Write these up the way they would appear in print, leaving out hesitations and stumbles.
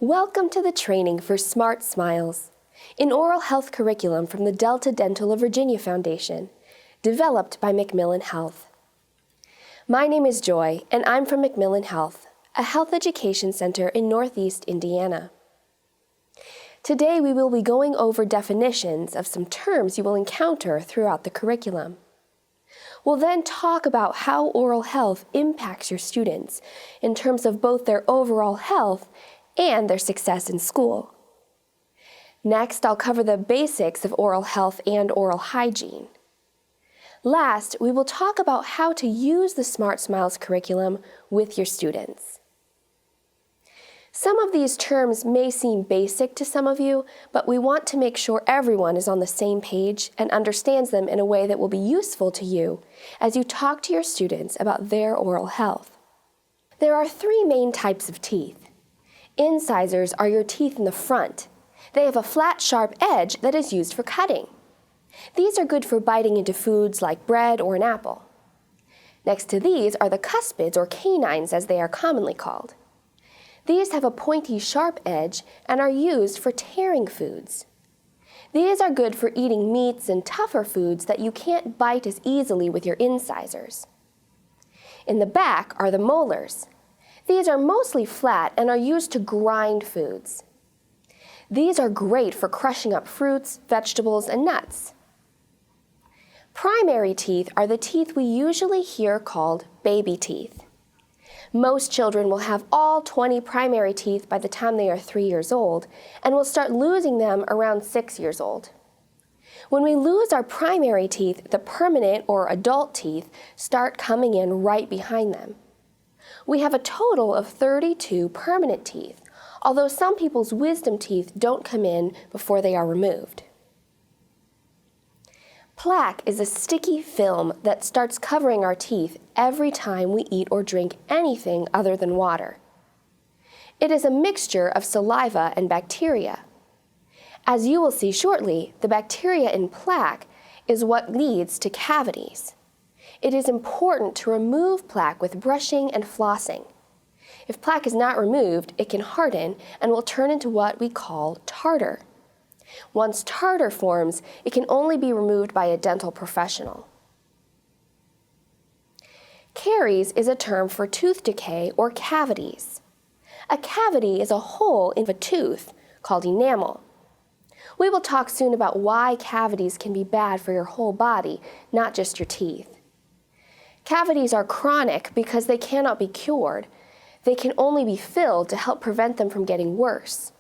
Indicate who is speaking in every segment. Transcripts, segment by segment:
Speaker 1: Welcome to the training for Smart Smiles, an oral health curriculum from the Delta Dental of Virginia Foundation, developed by Macmillan Health. My name is Joy, and I'm from Macmillan Health, a health education center in Northeast Indiana. Today we will be going over definitions of some terms you will encounter throughout the curriculum. We'll then talk about how oral health impacts your students in terms of both their overall health and their success in school. Next, I'll cover the basics of oral health and oral hygiene. Last, we will talk about how to use the Smart Smiles curriculum with your students. Some of these terms may seem basic to some of you, but we want to make sure everyone is on the same page and understands them in a way that will be useful to you as you talk to your students about their oral health. There are three main types of teeth. Incisors are your teeth in the front. They have a flat, sharp edge that is used for cutting. These are good for biting into foods like bread or an apple. Next to these are the cuspids, or canines as they are commonly called. These have a pointy, sharp edge and are used for tearing foods. These are good for eating meats and tougher foods that you can't bite as easily with your incisors. In the back are the molars. These are mostly flat and are used to grind foods. These are great for crushing up fruits, vegetables, and nuts. Primary teeth are the teeth we usually hear called baby teeth. Most children will have all 20 primary teeth by the time they are 3 years old and will start losing them around 6 years old. When we lose our primary teeth, the permanent or adult teeth start coming in right behind them. We have a total of 32 permanent teeth, although some people's wisdom teeth don't come in before they are removed. Plaque is a sticky film that starts covering our teeth every time we eat or drink anything other than water. It is a mixture of saliva and bacteria. As you will see shortly, the bacteria in plaque is what leads to cavities. It is important to remove plaque with brushing and flossing. If plaque is not removed, it can harden and will turn into what we call tartar. Once tartar forms, it can only be removed by a dental professional. Caries is a term for tooth decay or cavities. A cavity is a hole in a tooth called enamel. We will talk soon about why cavities can be bad for your whole body, not just your teeth. Cavities are chronic because they cannot be cured. They can only be filled to help prevent them from getting worse.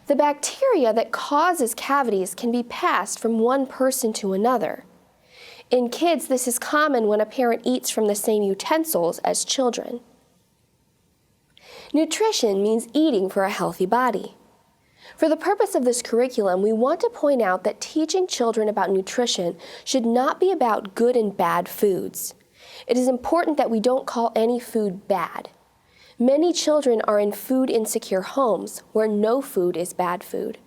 Speaker 1: The bacteria that causes cavities can be passed from one person to another. In kids, this is common when a parent eats from the same utensils as children. Nutrition means eating for a healthy body. For the purpose of this curriculum, we want to point out that teaching children about nutrition should not be about good and bad foods. It is important that we don't call any food bad. Many children are in food-insecure homes where no food is bad food.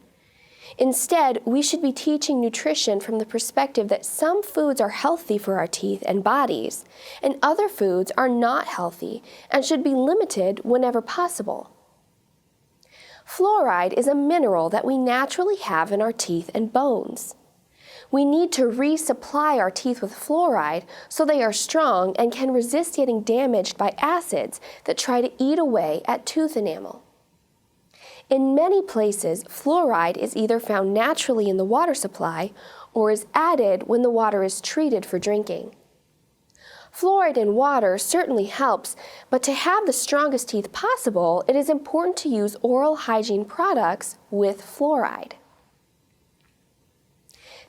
Speaker 1: Instead, we should be teaching nutrition from the perspective that some foods are healthy for our teeth and bodies, and other foods are not healthy and should be limited whenever possible. Fluoride is a mineral that we naturally have in our teeth and bones. We need to resupply our teeth with fluoride so they are strong and can resist getting damaged by acids that try to eat away at tooth enamel. In many places, fluoride is either found naturally in the water supply or is added when the water is treated for drinking. Fluoride in water certainly helps, but to have the strongest teeth possible, it is important to use oral hygiene products with fluoride.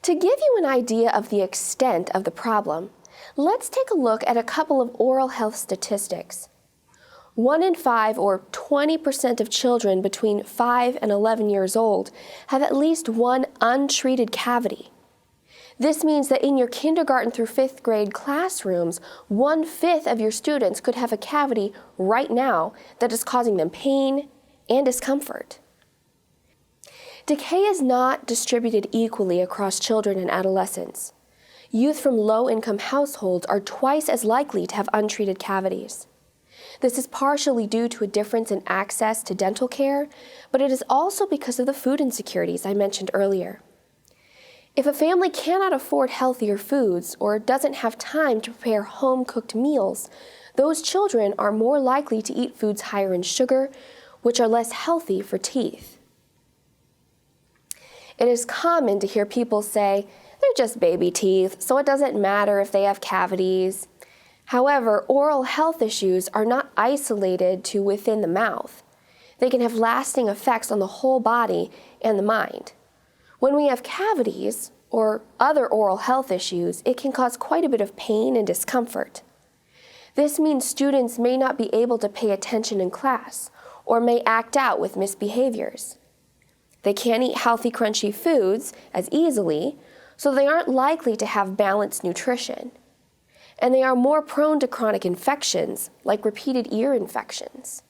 Speaker 1: To give you an idea of the extent of the problem, let's take a look at a couple of oral health statistics. 1 in 5, or 20% of children between 5 and 11 years old have at least one untreated cavity. This means that in your kindergarten through 5th grade classrooms, 1/5 of your students could have a cavity right now that is causing them pain and discomfort. Decay is not distributed equally across children and adolescents. Youth from low-income households are twice as likely to have untreated cavities. This is partially due to a difference in access to dental care, but it is also because of the food insecurities I mentioned earlier. If a family cannot afford healthier foods or doesn't have time to prepare home-cooked meals, those children are more likely to eat foods higher in sugar, which are less healthy for teeth. It is common to hear people say, "They're just baby teeth, so it doesn't matter if they have cavities." However, oral health issues are not isolated to within the mouth. They can have lasting effects on the whole body and the mind. When we have cavities or other oral health issues, it can cause quite a bit of pain and discomfort. This means students may not be able to pay attention in class or may act out with misbehaviors. They can't eat healthy, crunchy foods as easily, so they aren't likely to have balanced nutrition. And they are more prone to chronic infections, like repeated ear infections.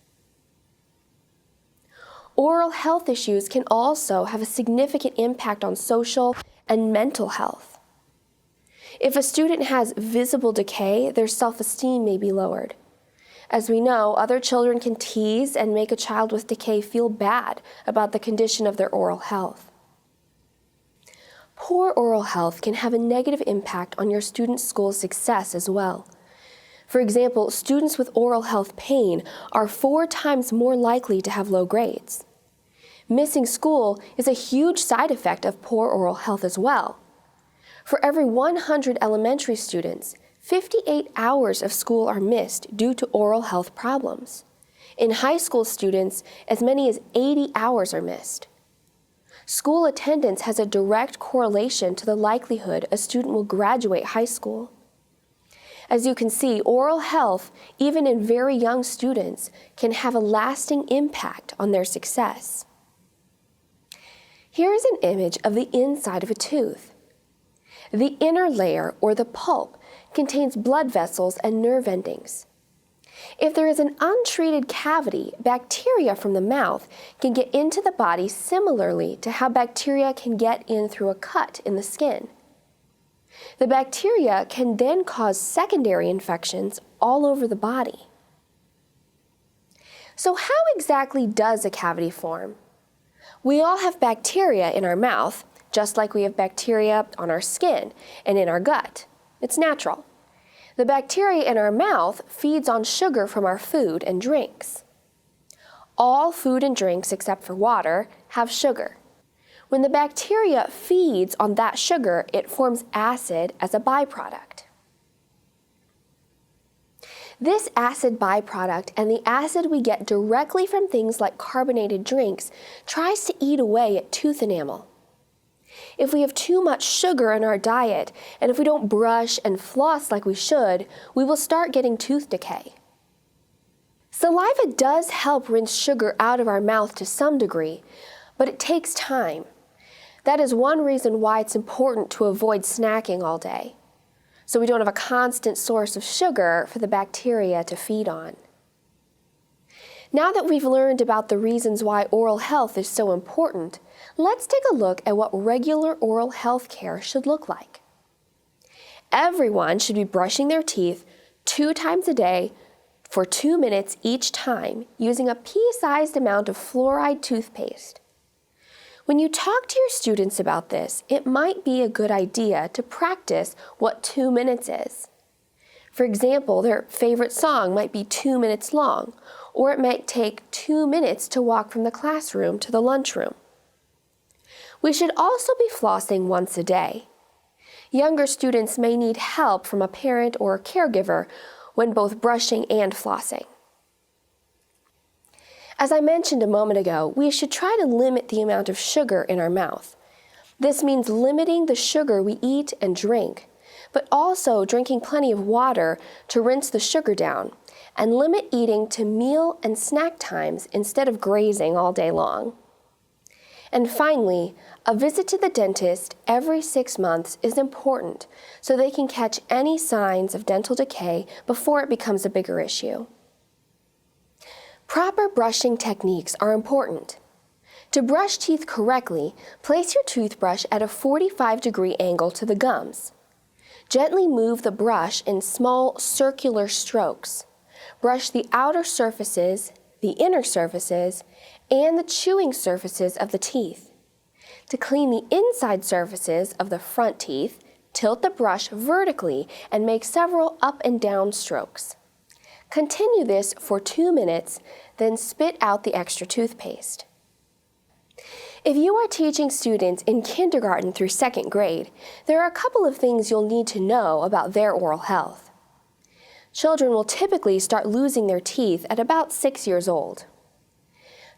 Speaker 1: Oral health issues can also have a significant impact on social and mental health. If a student has visible decay, their self-esteem may be lowered. As we know, other children can tease and make a child with decay feel bad about the condition of their oral health. Poor oral health can have a negative impact on your student's school success as well. For example, students with oral health pain are 4 times more likely to have low grades. Missing school is a huge side effect of poor oral health as well. For every 100 elementary students, 58 hours of school are missed due to oral health problems. In high school students, as many as 80 hours are missed. School attendance has a direct correlation to the likelihood a student will graduate high school. As you can see, oral health, even in very young students, can have a lasting impact on their success. Here is an image of the inside of a tooth. The inner layer, or the pulp, contains blood vessels and nerve endings. If there is an untreated cavity, bacteria from the mouth can get into the body similarly to how bacteria can get in through a cut in the skin. The bacteria can then cause secondary infections all over the body. So how exactly does a cavity form? We all have bacteria in our mouth, just like we have bacteria on our skin and in our gut. It's natural. The bacteria in our mouth feeds on sugar from our food and drinks. All food and drinks, except for water, have sugar. When the bacteria feeds on that sugar, it forms acid as a byproduct. This acid byproduct and the acid we get directly from things like carbonated drinks tries to eat away at tooth enamel. If we have too much sugar in our diet, and if we don't brush and floss like we should, we will start getting tooth decay. Saliva does help rinse sugar out of our mouth to some degree, but it takes time. That is one reason why it's important to avoid snacking all day, so we don't have a constant source of sugar for the bacteria to feed on. Now that we've learned about the reasons why oral health is so important, let's take a look at what regular oral health care should look like. Everyone should be brushing their teeth 2 times a day for 2 minutes each time using a pea-sized amount of fluoride toothpaste. When you talk to your students about this, it might be a good idea to practice what 2 minutes is. For example, their favorite song might be 2 minutes long, or it might take 2 minutes to walk from the classroom to the lunchroom. We should also be flossing once a day. Younger students may need help from a parent or a caregiver when both brushing and flossing. As I mentioned a moment ago, we should try to limit the amount of sugar in our mouth. This means limiting the sugar we eat and drink, but also drinking plenty of water to rinse the sugar down, and limit eating to meal and snack times instead of grazing all day long. And finally, a visit to the dentist every 6 months is important so they can catch any signs of dental decay before it becomes a bigger issue. Proper brushing techniques are important. To brush teeth correctly, place your toothbrush at a 45-degree angle to the gums. Gently move the brush in small circular strokes. Brush the outer surfaces, the inner surfaces, and the chewing surfaces of the teeth. To clean the inside surfaces of the front teeth, tilt the brush vertically and make several up and down strokes. Continue this for 2 minutes, then spit out the extra toothpaste. If you are teaching students in kindergarten through 2nd grade, there are a couple of things you'll need to know about their oral health. Children will typically start losing their teeth at about 6 years old.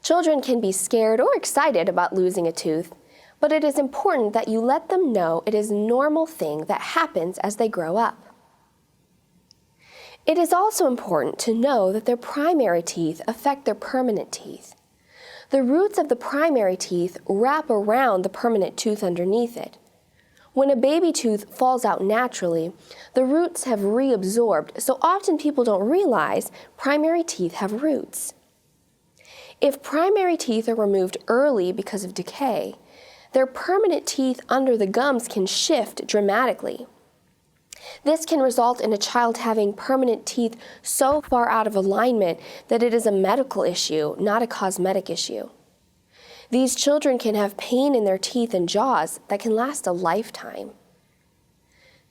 Speaker 1: Children can be scared or excited about losing a tooth, but it is important that you let them know it is a normal thing that happens as they grow up. It is also important to know that their primary teeth affect their permanent teeth. The roots of the primary teeth wrap around the permanent tooth underneath it. When a baby tooth falls out naturally, the roots have reabsorbed, so often people don't realize primary teeth have roots. If primary teeth are removed early because of decay, their permanent teeth under the gums can shift dramatically. This can result in a child having permanent teeth so far out of alignment that it is a medical issue, not a cosmetic issue. These children can have pain in their teeth and jaws that can last a lifetime.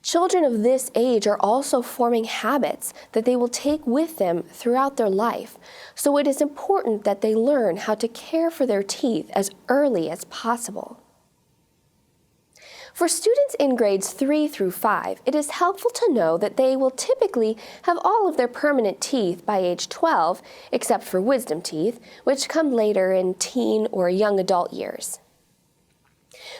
Speaker 1: Children of this age are also forming habits that they will take with them throughout their life, so it is important that they learn how to care for their teeth as early as possible. For students in grades 3 through 5, it is helpful to know that they will typically have all of their permanent teeth by age 12, except for wisdom teeth, which come later in teen or young adult years.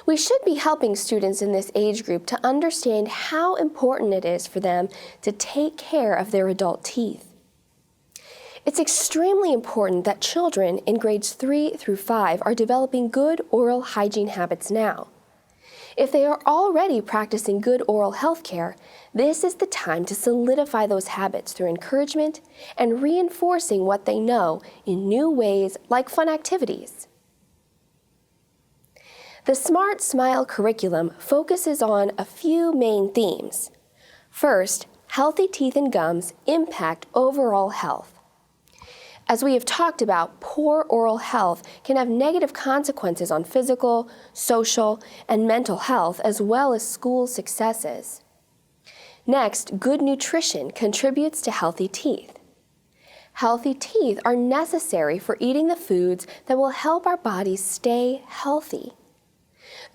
Speaker 1: We should be helping students in this age group to understand how important it is for them to take care of their adult teeth. It's extremely important that children in grades 3 through 5 are developing good oral hygiene habits now. If they are already practicing good oral health care, this is the time to solidify those habits through encouragement and reinforcing what they know in new ways like fun activities. The Smart Smile curriculum focuses on a few main themes. First, healthy teeth and gums impact overall health. As we have talked about, poor oral health can have negative consequences on physical, social, and mental health, as well as school successes. Next, good nutrition contributes to healthy teeth. Healthy teeth are necessary for eating the foods that will help our bodies stay healthy.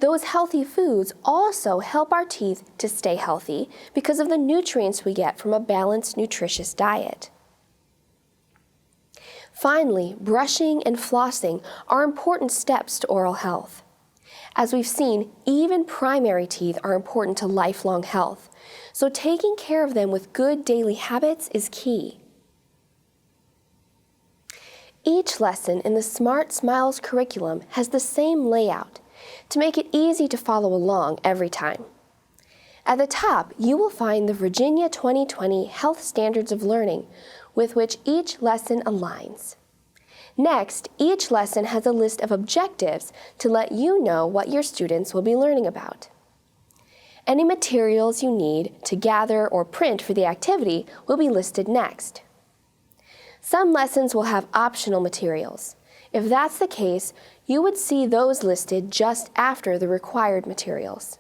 Speaker 1: Those healthy foods also help our teeth to stay healthy because of the nutrients we get from a balanced, nutritious diet. Finally, brushing and flossing are important steps to oral health. As we've seen, even primary teeth are important to lifelong health, so taking care of them with good daily habits is key. Each lesson in the Smart Smiles curriculum has the same layout to make it easy to follow along every time. At the top, you will find the Virginia 2020 Health Standards of Learning, with which each lesson aligns. Next, each lesson has a list of objectives to let you know what your students will be learning about. Any materials you need to gather or print for the activity will be listed next. Some lessons will have optional materials. If that's the case, you would see those listed just after the required materials.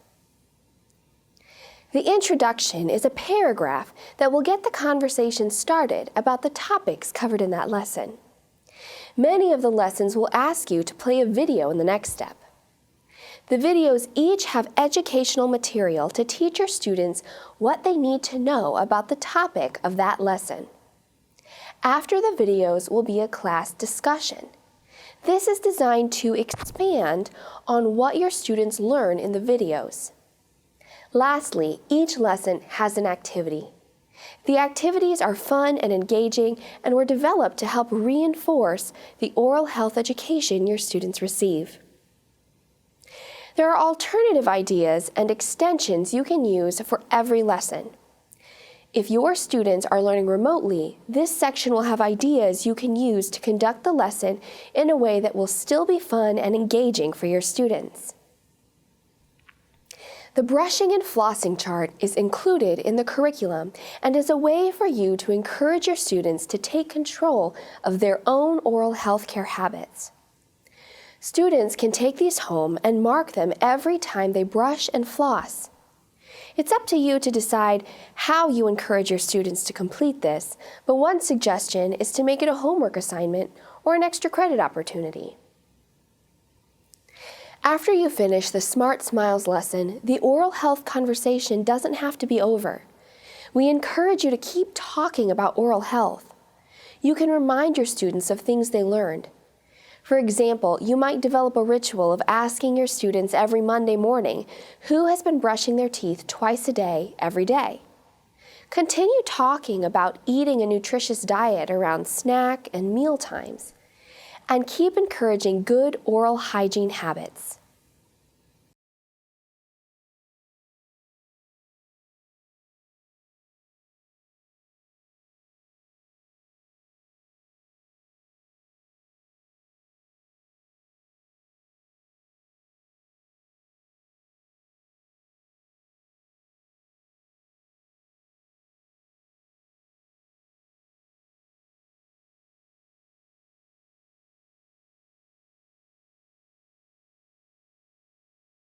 Speaker 1: The introduction is a paragraph that will get the conversation started about the topics covered in that lesson. Many of the lessons will ask you to play a video in the next step. The videos each have educational material to teach your students what they need to know about the topic of that lesson. After the videos will be a class discussion. This is designed to expand on what your students learn in the videos. Lastly, each lesson has an activity. The activities are fun and engaging and were developed to help reinforce the oral health education your students receive. There are alternative ideas and extensions you can use for every lesson. If your students are learning remotely, this section will have ideas you can use to conduct the lesson in a way that will still be fun and engaging for your students. The brushing and flossing chart is included in the curriculum and is a way for you to encourage your students to take control of their own oral health care habits. Students can take these home and mark them every time they brush and floss. It's up to you to decide how you encourage your students to complete this, but one suggestion is to make it a homework assignment or an extra credit opportunity. After you finish the Smart Smiles lesson, the oral health conversation doesn't have to be over. We encourage you to keep talking about oral health. You can remind your students of things they learned. For example, you might develop a ritual of asking your students every Monday morning who has been brushing their teeth twice a day, every day. Continue talking about eating a nutritious diet around snack and meal times, and keep encouraging good oral hygiene habits.